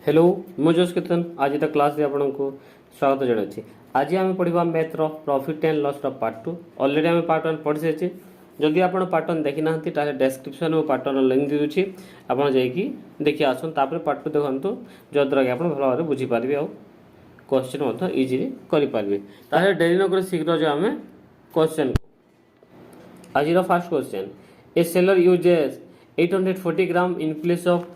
Hello मुझे कीर्तन आज क्लास आपको स्वागत जनावि। आज आम पढ़ा मैथ्र profit and loss part 2। Already आम पार्ट 1 पढ़ी सारी। जदि आप पार्ट 1 देखी ना डेस्क्रिप्शन में पार्ट 1 लिंक दे दूँगी, आपड़ जाकि देखिए आसन पार्ट 2 देखो जद्वारा कि आप भल भाव में बुझीपारे और क्वेश्चन इजिली करेंगे। ताहले डेरी नक शीघ्र जो आम क्वेश्चन आज first question A seller uses 840 gram in place of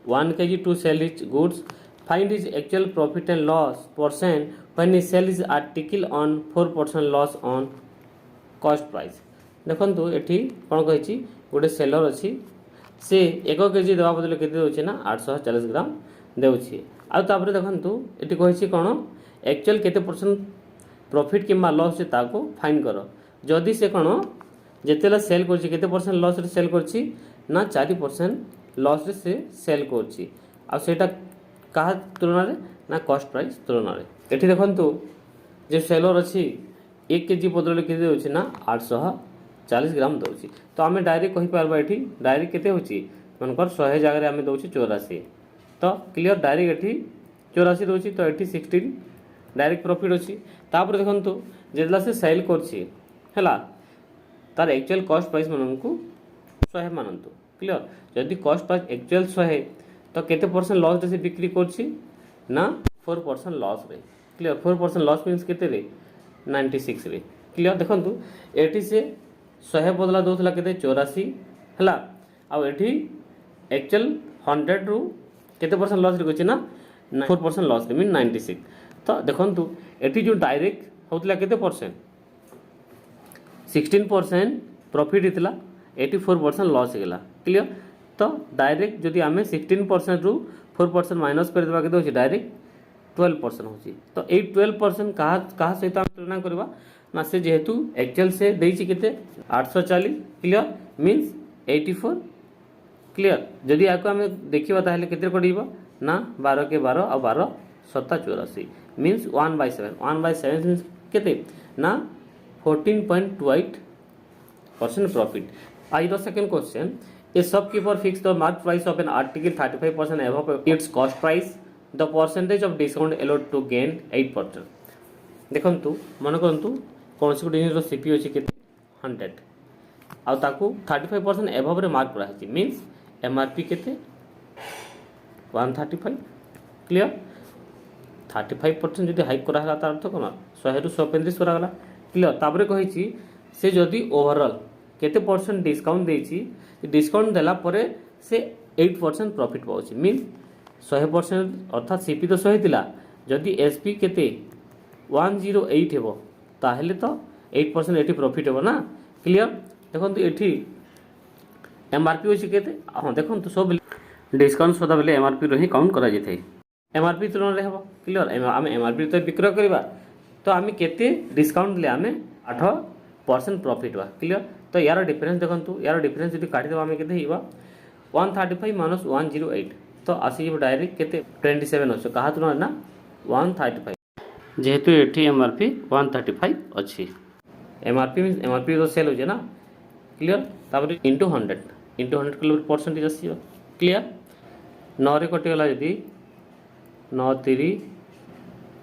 1 kg to sell his goods. Find his actual profit and loss percent when he sell his article on 4% loss on cost price. देखो ये कौन कही गोटे seller अच्छी से 1 kg देवा बदले के ना 840 ग्राम देउछि। आउे देखो ये कही कौन एक्चुअल केते परसेंट प्रॉफिट कि लॉस से ताको फाइन कर। जदि से कौन जिते सेल करते परसेंट लॉस रे सेल करछि ना 4% लॉस रे से सेल करछि। आ सेटा कहा तुलन ना कॉस्ट प्राइस तुलन में। ये देखो जो सेलर अच्छी 1 kg बदल के देउछि ना 840 ग्राम दउछि। तो आम डायरेक्ट कहि पारबा एठी डायरेक्ट केते होछि मनकर 100 जगह आम दउछि 84। तो क्लियर डायरेक्ट एठी 84 दउछि। तो एठी 16 डायरेक्ट प्रॉफिट अच्छी। तापर देखो जेतला से सेल करछि हला तार एक्चुअल कॉस्ट प्राइस माननकु 100 मानंतु। क्लियर जदि कॉस्ट प्राइस एक्चुअल 100 तो केते परसेंट लॉस रे से बिक्री करछि ना 4% लॉस रे। क्लियर 4% लॉस मींस केते रे 96 रे। क्लियर देखंतु एठी से 100 बदला दोथला केते 84 हला आ एठी एक्चुअल 100 रु केते परसेंट लॉस रे करछि ना 4% लॉस रे मीन 96। तो देखंतु एठी जो डायरेक्ट होतला केते परसेंट 16% प्रॉफिट हितला 84% लॉस होगा। क्लियर तो डायरेक्ट जदि आम 16% रु 4% माइनस कर देबा के डायरेक्ट 12% होची। तो ये 12% कहा सहित तुलना करबा ना से जेहेतु एक्चुअल से देछि केते 840 क्लियर मींस 84। क्लियर जदि आको आम देखिबा ताहले केते कडिबा ना 12 के 12 और 12 7 84 मींस 1/7 1/7 मींस केते ना 14.28% प्रॉफिट। आज the second question a shopkeeper fix the mark price of an article 35% above its cost price the percentage of discount allowed to gain 8%। देखंतु मन करंतु कौन सी जिनिस रो सीपी अछि के 100 आ ताकू 35% अबव रे मार्क करा अछि मींस एमआरपी केते 135। क्लियर 35% जदि हाइक करा हला तार अर्थ कोन 100 रु 135 करा गला। क्लियर ताबरे कहिछि से जदि ओवरऑल केते परसेंट डिस्काउंट देछि डिस्काउंट देला परे से 8% प्रॉफिट पाउछि मीन 100% अर्थात सीपी तो 100 थिला जदि एसपी केते 108 हेबो ताहेले तो 8% एठी प्रॉफिट हेबो ना। क्लियर देखंतु एठी एमआरपी होछि केते हां देखंतु सब डिस्काउंट सदा बेले एमआरपी रो ही काउंट करा जेथै एमआरपी तुलन रे हेबो। क्लियर आम एमआरपी तो विक्रय करबा तो आम केते डिस्काउंट ले आम 8% प्रॉफिट बा। क्लियर तो यार डिफरेंस देखंतु यार डिफरेंस जदि काटि देबा हमें केते हिबा 135 माइनस 108 तो आसी डायरेक्ट केते 27 अछि कहा तुलन ना 135 जेहेतु एठी एमआरपी 135 अछि। एमआरपी मींस एमआरपी रो सेल होजे ना। क्लियर तापर इनटू 100 किलो परसेंटेज आसी। क्लियर 9 रे कटि गला जदि 9 3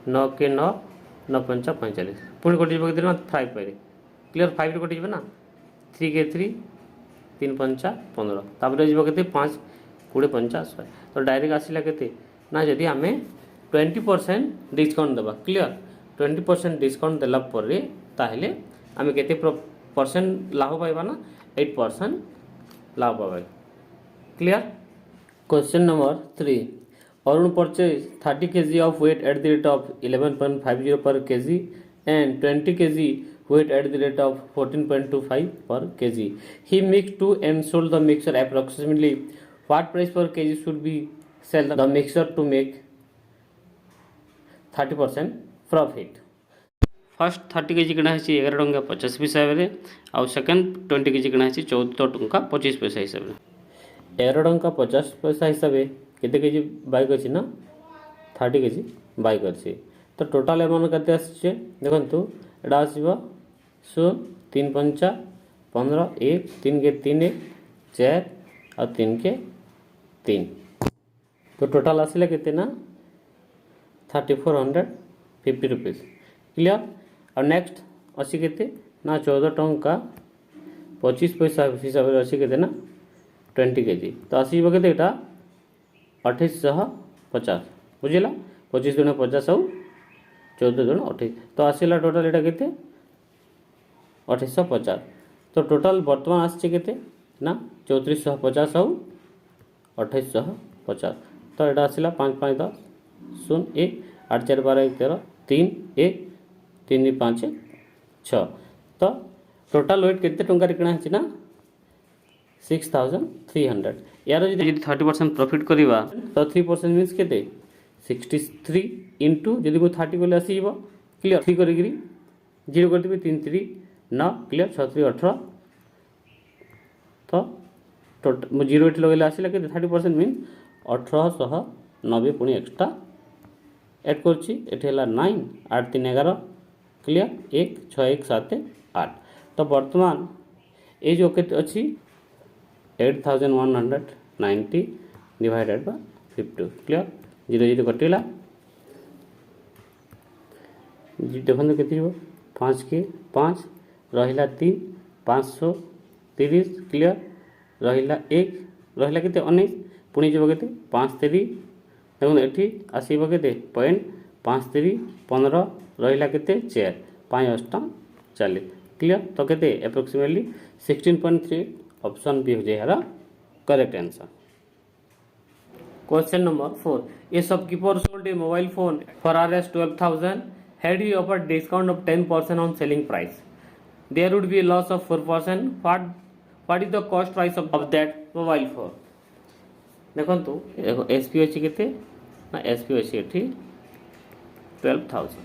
9 के 9 9 5 45 पुणी कटि जब के ना 5 पाइरे। क्लियर 5 रे कटि जब ना 3 के 3 3 5 15 तापर जब के 5 20 50 तो डायरेक्ट आसिला केते ना जदि आमे 20% डिस्काउंट देबा। क्लियर 20% डिस्काउंट देला परे ताहले आमे केते परसेंट लाभ पाइबा ना 8% लाभ पाइबा। Clear question number 3 Arun purchase 30 kg of weight at the rate of 11.50 per kg and 20 kg weight at the rate of 14.25 per kg. He mixed two and sold the mixture approximately what price per kg should be sell the mixture to make 30% profit. First 30 kg किना है 11 टंका 50 पैसा हिसाब से आउ second 20 kg किना है 14 टंका 25 पैसा हिसाब से 11 टंका 50 पैसा हिसाब से केते केजी बाइक अछि ना 30 kg बाइक अछि। तो टोटल एमान कते आछे देखंतु एडा आसीबा 3 5 15 1 3 के 3 1 4 और 3 के 3 तो टोटाल आसिला केते ना 3450 रुपीज क्लियर। और नेक्स्ट अच्छी केते ना 14 टंका 25 पैसा हिसाब से अच्छी केते ना 20 kg तो आसो के 2850 बुझेगा 25 दुणे 50 और 14 दुणे 28 तो आसला टोटाल यहाँ के 2850 तो टोटाल बर्तमान आसचे के ना 3450 और 2850 तो यहाँ आसला 5 5 10 0 1 8 4 12 1 13 3 1 3 5 6 तो टोटाल वेट केते टंका किणा ना 6300 यार जी 30% प्रॉफिट करवा तो 3% मीन्स के 63 इंटू जदि को 30 को आसब क्लियर 3 कर जीरो कर 3 3 9 क्लियर 6 3 18 तो टोटल जीरो ये लगे आसला के 30% मीन 1890 पुणी एक्सट्रा एड कर 9 8 3 11 क्लियर 1 6 1 7 8 तो बर्तमान ये जो के अच्छी 8190 डिवाइडेड बाय 50 क्लियर 0 0 कटिला देखो के 5 के 5 रहिला 3 530 क्लियर रहिला 1 रहिला के 19 पुणी जो के 5 3 देखो ये आसब के पॉइंट 5 3 15 रहिला के 4 5 8 40 क्लियर तो के एप्रोक्सीमेटली 16.3 ऑप्शन बी हो जाए correct answer. Question number 4 A shopkeeper sold A mobile phone for Rs 12,000 had he offered discount of 10% on selling price there would be a loss of 4% what is the cost price of that mobile phone देखो SP अच्छी के ना SP अच्छी एठी 12,000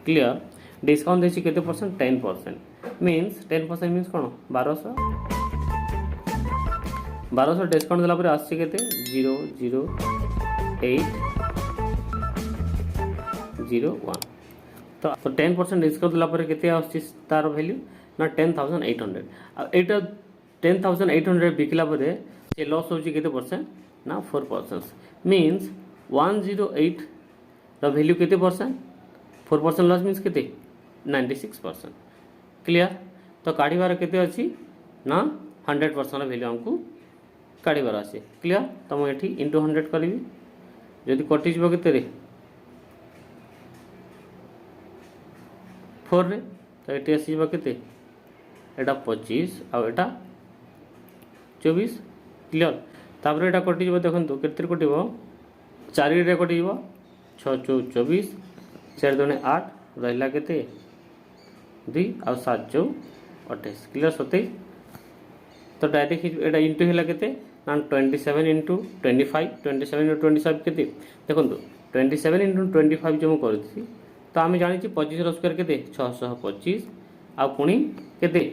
clear discount देछि केते percent 10% means 10% means कोन 1200 discount देला परे आछि केते 00801 तो 10% डिस्काउंट देला परे केते आछि तार वैल्यू ना 10,800 एटा 10,800 बिकला परे से लॉस होछि केते परसेंट ना 4% मींस 108 द वैल्यू केते परसेंट 4% लॉस मींस केते 96% क्लियर तो काढ़ीबार केते अछि ना 100% वैल्यू हमको काढ़ीबार आसे क्लियर तो मैं एठी इंटू 100 करी जदि कटि जब केते रे 4 रे तो एठी आसीबा केते एटा 25 आ एटा 24 क्लियर तापर एटा कटि जब देखंतु केते कटिबो 4 रे कटिबो 6 24 4 दुने 8 रहिला केते 2 आ 7 2 28 क्लियर 27 तो डायरेक्ट एटा इंटू हैला केते ना 27 इंटू 25 27 इंटू 25 केते देखंतु 27 इंटू 25 जो मैं करथि तो आम जानि 25 रो स्क्वायर केते 625 आ पुणी केते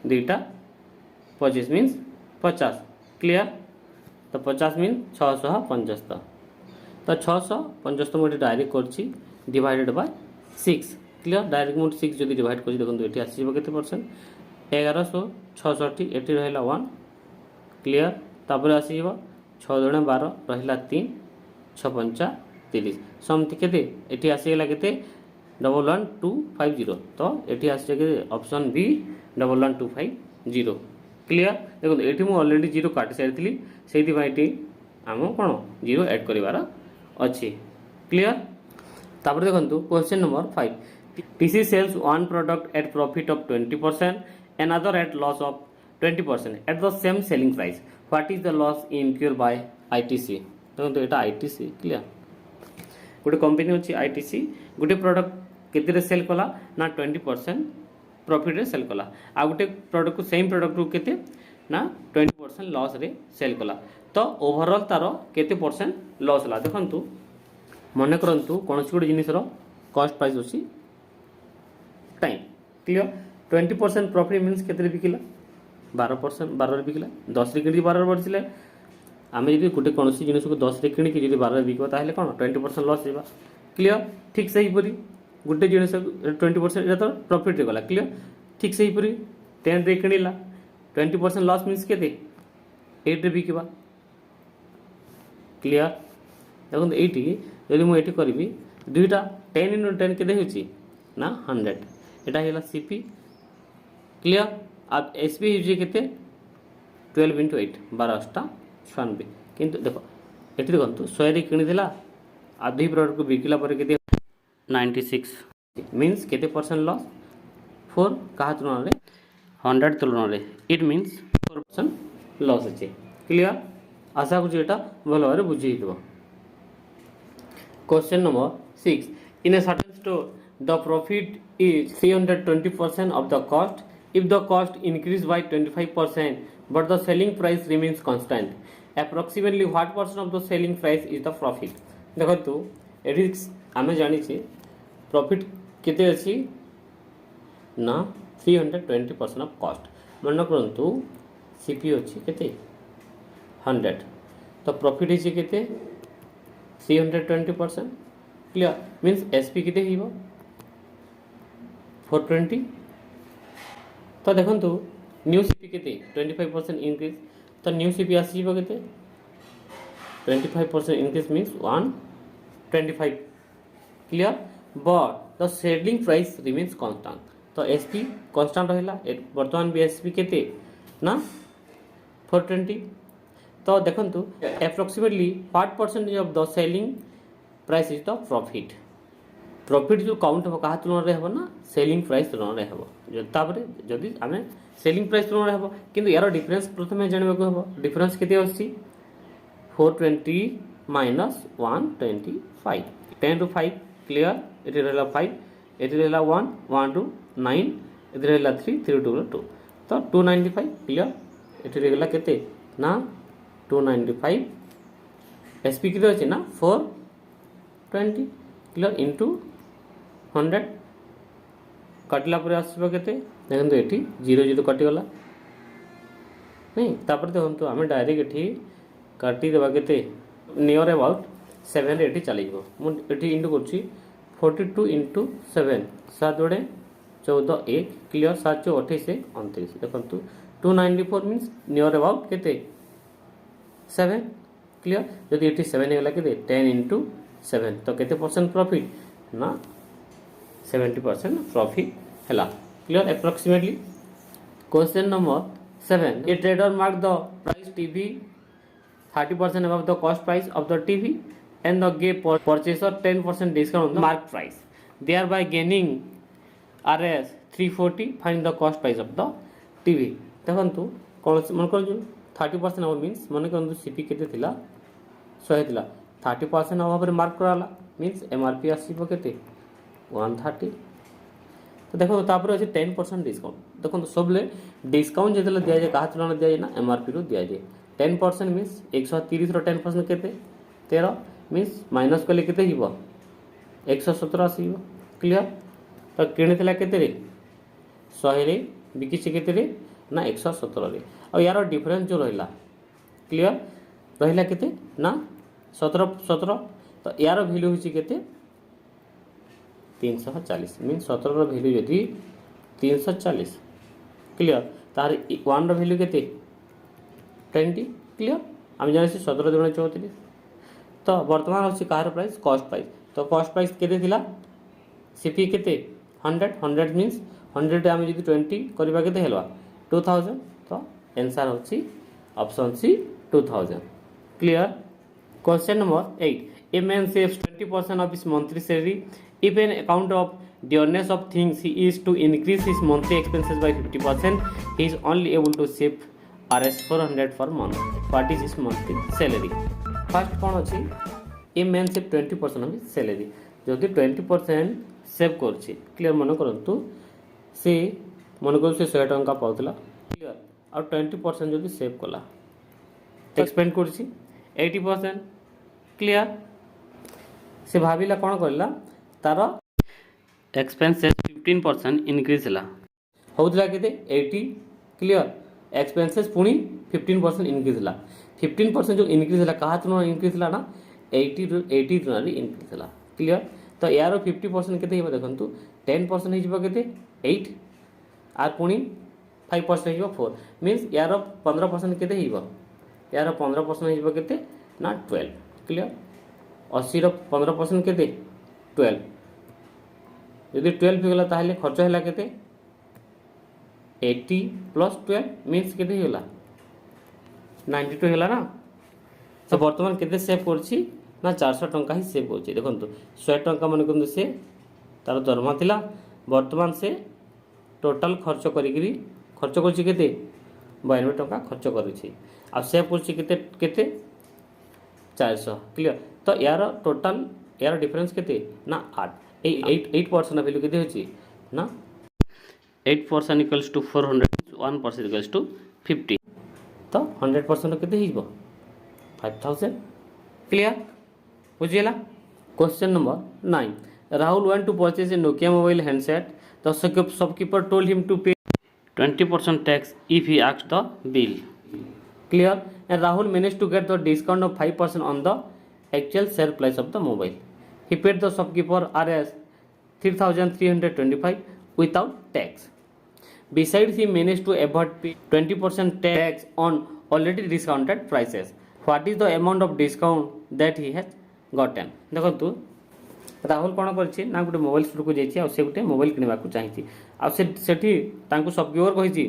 दुईटा 25 मीन्स 50 क्लियर तो 50 मीन 675 तो 675 मुझे डायरेक्ट करछि डिवाइडेड बाय 6 क्लियर डायरेक्ट मुझे 6 जदि डिवाइड कर देखो ये आसो के परसेंट 1166 ये रहा 1 क्लियर तापर आसो 6 दुणे 12 रहा 3 6 5 30 समथि केते एठी आसीगला केते 11250 तो एठी आसी के ऑप्शन बी 11250 क्लियर देखो ये मुझे ऑलरेडी जीरो काटी सारी से आम कौन जीरो ऐड कर अच्छी क्लियर तापर देखो question number 5 TC sells one product at profit of 20% another at loss of 20% at the same selling price what is the loss incurred by ITC देखो यहाँ ITC क्लियर गोटे कंपनी अच्छी ITC गोटे product केते cell कला ना 20% profit रे cell कला आ गोटे प्रोडक्ट को सेम प्रोडक्ट को केते ना 20% लॉस रे सेल कला तो ओवरऑल तार केते परसेंट लॉस ला देखंतु मन करंतु कोनसी गोटे जिनिस रो कॉस्ट प्राइस होसी टाइम क्लियर 20% प्रॉफिट मींस केते रे बिकिला 12% 12 रे बिकिला 10 रे किणी 12 रे बढ़िले आमे जदि गोटे कोनसी जिनिस को 10 रे किणी कि जदि 12 रे बिकबा ताहले कोन 20% लॉस हेबा क्लियर ठीक सही परी गोटे जिनिस 20% या तो प्रॉफिट रे गला क्लियर ठीक सही परी 10 रे किणिला 20% लॉस मींस केते 8 रे बिकबा क्लियर देखो ये जदि मुझे करी दुईटा 10 × 10 के ना 100 यहाँ है सीपी क्लियर। आप एसपी होते 12 × 8 12 96 किंतु देखो ये देखो 100 किनी आ दुई प्रोडक्ट को बिकिला पर के 96 मीन्स केते परसेंट लॉस 4 कहा तुलन रे 100 तुलन रे इट मीन्स 4% लॉस अच्छे क्लियर। आशा करूँ यहाँ भल भाव बुझे। Question number 6 in a certain store the profit is 320% of the cost if the cost increased by 25% but the selling price remains constant. Approximately what percent of the selling price is the profit? देखो तो eighty आमे जानी छे profit केते अछि ना 320% of cost मन करंतु सीपी अछि केते 100 तो प्रॉफिट अछि केते 320% क्लियर मींस एसपी केते हिबो 420 तो देखो न्यू सीपी केते 25% इंक्रीज तो न्यू सीपी आसी केते 25% increase means 125 clear but the selling price remains constant तो एसपी कांस्टेंट रहिला वर्तमान भी एसपी केते ना 420 तो देखो approximately 5% of the selling price is the profit profit जो काउंट हो कहा तुलन रे ना सेलिंग प्राइस तुलन रे हो तापरे जदि आमे सेलिंग प्राइस तुलन रे हो किंतु यार डिफरेंस प्रथमे जानबे को हो डिफरेंस केते आसी 420 माइनस 125 10 to 5 क्लियर इति रहला 5 इति रहला 1 1 to 9 इति रहला 3 3 to 2 तो 295 क्लियर इति रहला केते ना 295 एसपी केते अछि ना 420 क्लियर इनटू 100 काटला पर आसबो केते देखंतु एठी 0 0 कटि गला नहीं तापर देखंतु हमें डायरेक्ट एठी काटि देबा केते नियर अबाउट 7 एठी चली जबो मु एठी इनटू करछि 42 * 7 7 जोड़े 14 1 क्लियर 7 जो 28 29 देखंतु 294 मींस नियर अबाउट केते 7 क्लियर जदि एठी 7 हेला केते 10 * 7 तो केते परसेंट प्रॉफिट ना 70% प्रॉफिट हैला clear approximately. Question number 7 A trader mark the price TV 30% above the cost price of the TV and the gave purchaser 10% discount on the mark price thereby gaining RS 340 find the cost price of the TV देखंतु कोन मन कर 30% अब means मन कर CP केते थिला 100 थिला 30% अब पर मार्क कराला मींस एमआरपी आसीबो केते 130 तो देखो तापर अछि 10% डिस्काउंट देखो सबले डिस्काउंट जेतले दिया जाय कहा तुलन दिया जाय ना एमआरपी रो दिया जाय 10% मींस 130 रो 10% केते 13 मींस माइनस कले केते हिबो 117 आसीबो क्लियर तो किनितला केते रे 100 रे बिकिछि केते रे ना 117 रे और यार डिफरेंस जो रहिला क्लियर रहिला केते ना 17 तो यार वैल्यू होछि केते 340 मीन 17 रो वैल्यू यदि 340 क्लियर तार 1 रो वैल्यू केते 20 क्लियर हम जाने 17 × 34 तो वर्तमान होछि कार प्राइस कॉस्ट प्राइस तो कॉस्ट प्राइस केते थिला सीपी केते 100 मींस 100 हम यदि 20 करबा केते हेलवा 2000 तो आंसर होछि option C 2000 clear. Question number 8 a man saves 20% of his monthly salary if an account of dearness of things he is to increase his monthly expenses by 50% he is only able to save Rs 400 per month what is his monthly salary first कोन अछि a man save 20% of his salary जदि 20% save करछि clear मन करंतु से मन कर से 100 टंका पाउतला क्लियर और 20% जदि सेव कला एक्सपेंड करछि 80% क्लियर से भाविला कोन करला तार एक्सपेंसेस 15% इंक्रीज हला होतला केते 80 क्लियर एक्सपेंसेस पुनी 15% इंक्रीज हला 15% जो इंक्रीज हला कहा तुन इंक्रीज हला ना 80 रे इंक्रीज हला क्लियर तो यार 50% केते हिबो देखंतु 10% हिबो केते 8 आर पुनी 5% हिबो 4 मींस यार 15% केते हिबो यार 15% हिबो केते ना 12 क्लियर 80 15% केते 12 यदि 12 होगला ताहले खर्च हैला केते 80 प्लस 12 मीन्स केते होला 92 होला ना। तो वर्तमान केते सेव करछि ना 400 टंका ही सेव करछि। देखंतु 100 टंका मन कोन से तार दरमा थिला वर्तमान से टोटल खर्च करिकरी खर्च करछि केते 92 टंका खर्च करिछि आ सेव करछि केते केते 400 क्लियर। तो यार टोटल यार डिफरेंस केते ना 8 8% वैल्यू केते होछि ना 8% इक्वल्स टू 400 1% इक्वल्स टू 50 तो 100% केते हिजबो 5000 क्लियर बुझियला। Question number 9 Rahul want to purchase a Nokia mobile handset the shopkeeper told him to pay 20% tax if he asked the bill clear and Rahul managed to get the discount of 5% on the actual share price of the mobile. He paid the shopkeeper Rs 3325 without tax. Besides, he managed to avoid pay 20% tax on already discounted prices. What is the amount of discount that he has gotten? देखो तू राहुल कौन कर ना गोटे mobile store को जाइए से गोटे मोबाइल किणवा चाहिए आठी शॉपकीपर कही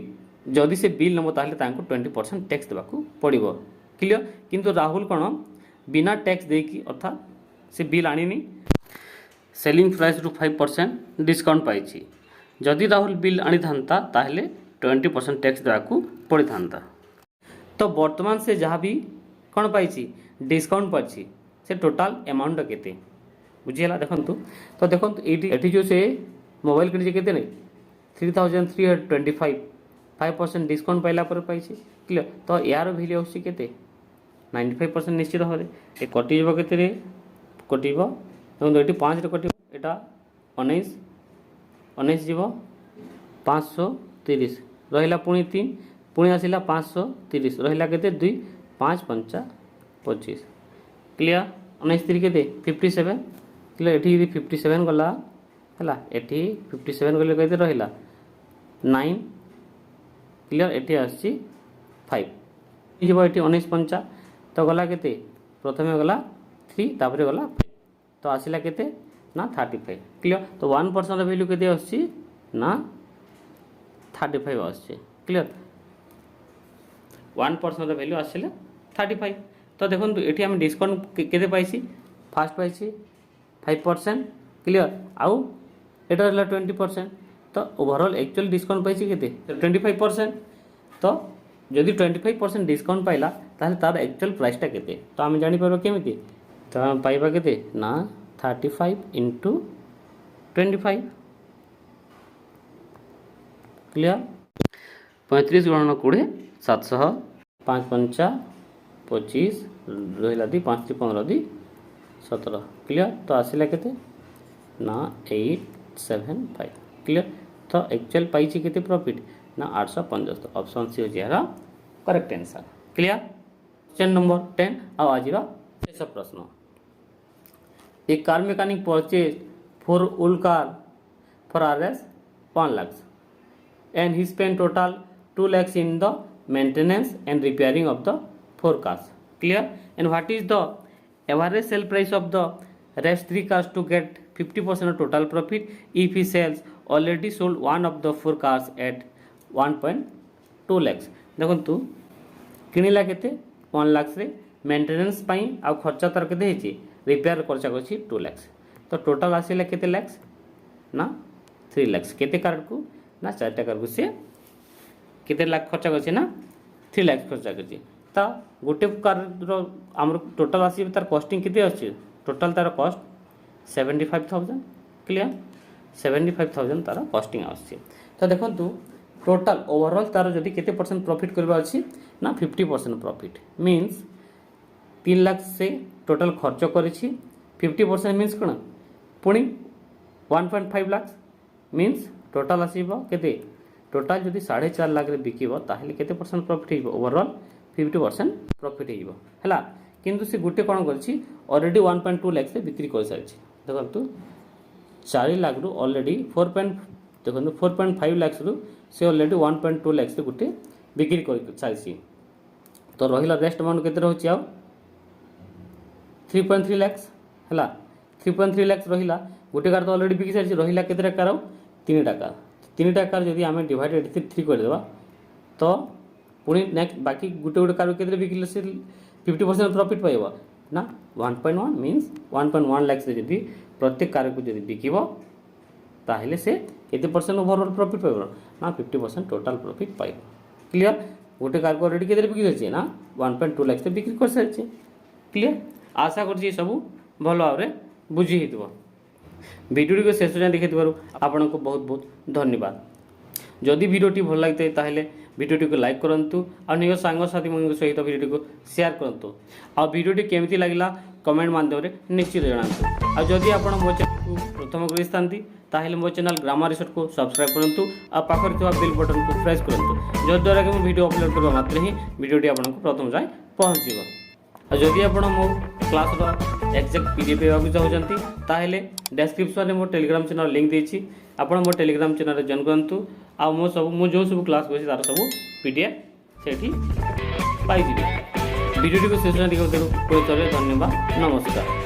जदि से बिल नब ताहले 20% टैक्स देवाक पड़ो क्लियर। किंतु राहुल कौन बिना टैक्स देकी अर्थात से बिल आनीनी सेलिंग प्राइस रु 5% डिस्काउंट पाई जदि राहुल बिल आनी था ताहले 20% टैक्स देवाक पड़ी था। तो वर्तमान से जहाँ भी कौन पाई डिस्काउंट पाई से टोटाल अमाउंट केते बुझीगला। देखंतु तो देखंतु एठी जो से मोबाइल किनी केते नै 3325 5% डिस्काउंट पाइला पर पाइछि क्लियर। तो यार वैल्यू होछि केते 95% निश्चित भाबरे ए कटि जबो केते रे कटिबो देखंतु एठी 5 रे कटिबो एटा 19 19 जीवो 530 रहिला पुणी 3 पुणी आसिला 530 रहिला केते 2 5 5 25 क्लियर 19 3 केते 57 क्लियर। एठी यदि 57 गला हला एठी 57 गले केते रहिला 9 क्लियर एठी आछि 5 जीवो एठी 19 5 तो गला केते प्रथमे गला 3 तापरे गला 5 तो आसिला केते ना 35 क्लियर। तो 1% वैल्यू केते आछि ना 35 आछि क्लियर 1% वैल्यू आसिले 35। तो देखो ये आम डिस्काउंट केते पाइसी फास्ट पाइसी 5% क्लियर आउ एटा रहला 20% तो ओवरऑल एक्चुअल डिस्काउंट पाइसी केते 25%। तो जदि 25% डिस्काउंट पाइला ताहले तार एक्चुअल प्राइसटा केते तो आम जानि परबो केमिति तो हम पाइबा केते ना 35 into 25 क्लियर 35 गुणन 20 700 5 5 25 रहिला दी 5 ती 15 दी 17 क्लियर। तो आसिला केते ना 875 क्लियर। तो एक्चुअल पाइछि केते प्रॉफिट ना 875 ऑप्शन सी हो जेरा correct answer clear. Question number 10 आ आजिरा शेष प्रश्न ए कार मैकेनिक परचेज फॉर ओल car for Rs 1 lakh and he spent total 2 lakhs in the maintenance and repairing of the 4 cars clear. And what is the average sale price of the rest 3 cars to get 50% of total profit if he sells already sold one of the 4 cars at 1.2 lakhs। देखो किणिला केते 1 लाख रे maintenance पाई आ खर्चा तार केते हेची repair खर्चा करछि 2 लाख तो टोटल आसिला केते लाख ना 3 लाख केते कार को ना 4टा कार को से केते लाख खर्चा करछि ना 3 लाख खर्चा करछि। ता गोटे कार रो हमर टोटल आसी तार कॉस्टिंग केते अछि टोटल तार कॉस्ट 75000 क्लियर 75000 तार कॉस्टिंग आछि। तो देखंतु टोटल ओवरऑल तार जदि केते परसेंट प्रॉफिट करबा अछि ना 50% प्रॉफिट मींस 3 लाख से टोटल खर्च करिछि 50% मींस कोन पुणी 1.5 लाख मींस टोटल आसीबो केते टोटल जदि 4.5 लाख रे बिकिबो ताहले केते परसेंट प्रॉफिट हिबो ओवरऑल 50% प्रॉफिट हिबो हला। किंतु से गुटे कोन करछि ऑलरेडी 1.2 लाख से बिक्री कर सारछि देखंतु 4 लाख रु ऑलरेडी 4.5 लाख रु से ऑलरेडी 1.2 लाख से गुटे बिक्री कर सारछि। तो रहिला रेस्ट अमाउंट केते रहछि आ 3.3 लाख है 3.3 लाख रहा गोटे कार तो अलरेडी बिकी सारी रहा के कार 3टा कार 3टा कार जब आम डिवाइडेड 3 करदे तो पुणी नेक्स्ट बाकी गोटे गोटे कार के बिकिले से 50% प्रॉफिट पाइब ना 1.1 मीन्स 1.1 लाख से जब प्रत्येक कार को जब बिकिब ताहले से केते परसेंट ओवरऑल प्रॉफिट पाइब ना 50% टोटल प्रॉफिट पाइब क्लियर गोटे कार को अलरेडी के बिकी सारी ना 1.2 लाख से बिक्री कर सारी क्लियर आशा कर सब भल भाव बुझी भिडियो को शेष जाए देखी आपन को बहुत बहुत धन्यवाद जदि भिडियोटी भल लगी ताहले भिडियोटी को लाइक करूँ और निज सांगसाथी सहित भिडियोटी को शेयर करूँ आ भिडियोटी केमती लगला कमेंट माध्यम निश्चित जनातु आ जदि आप मो चैनल को प्रथम कर ताहले मो चैनल ग्रामर रिसर्च को सब्सक्राइब करूँ और पाखर थोड़ा बेल बटन को प्रेस करूँ जद्वारा कि वीडियो अपलोड करने मात्र ही भिडियोटी आपको प्रथम जाए पहुँचब जदि आप मो क्लास एक्जाक्ट पीडीएफ पाइबा चाहते ताहले डिस्क्रिप्शन में मो टेलीग्राम चैनल लिंक देछि आपण मो टेलीग्राम चैनल जॉइन करंतु आ मो सब मो जो सब क्लास होछि तार सब पीडीएफ सेठी पाई दिबे वीडियो को शेष देखो कोई तरह धन्यवाद नमस्कार।